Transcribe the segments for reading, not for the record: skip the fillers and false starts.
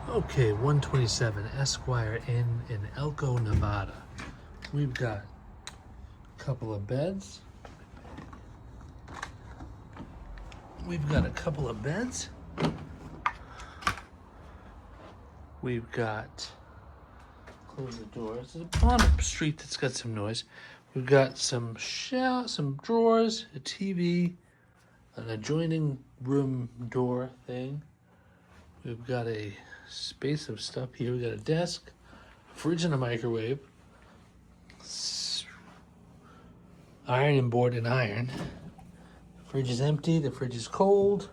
Okay, 127 Esquire Inn in Elko, Nevada. We've got a couple of beds. We've got a couple of beds. We've got, close the doors. There's a on a street that's got some noise. We've got some some drawers, a TV, an adjoining room door thing. We've got a space of stuff here. We've got a desk, a fridge and a microwave, ironing board and iron. The fridge is empty, the fridge is cold.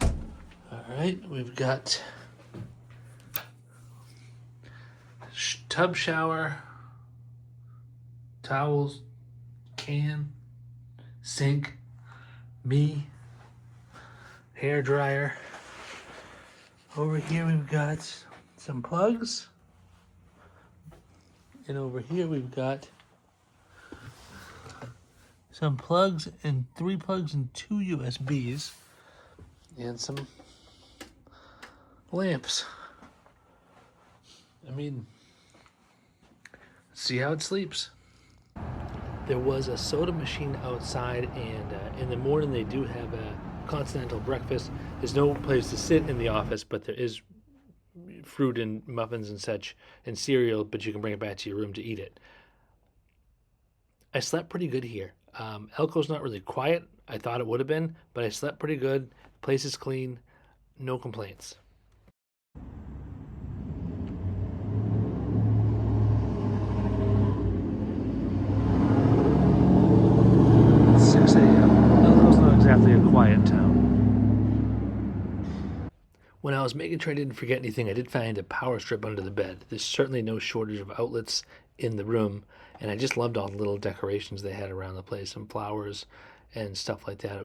All right, we've got tub shower, towels, can, sink, me, hair dryer. Over here we've got some plugs. And over here we've got some plugs and 3 plugs and 2 USBs and some lamps. I mean, see how it sleeps. There was a soda machine outside, and in the morning they do have a continental breakfast. There's no place to sit in the office, but there is fruit and muffins and such and cereal, but you can bring it back to your room to eat it. I slept pretty good here. Elko's not really quiet. I thought it would have been, but I slept pretty good. The place is clean. No complaints. 6 a.m. Elko's not exactly a quiet town. When I was making sure I didn't forget anything, I did find a power strip under the bed. There's certainly no shortage of outlets in the room, and I just loved all the little decorations they had around the place, some flowers and stuff like that.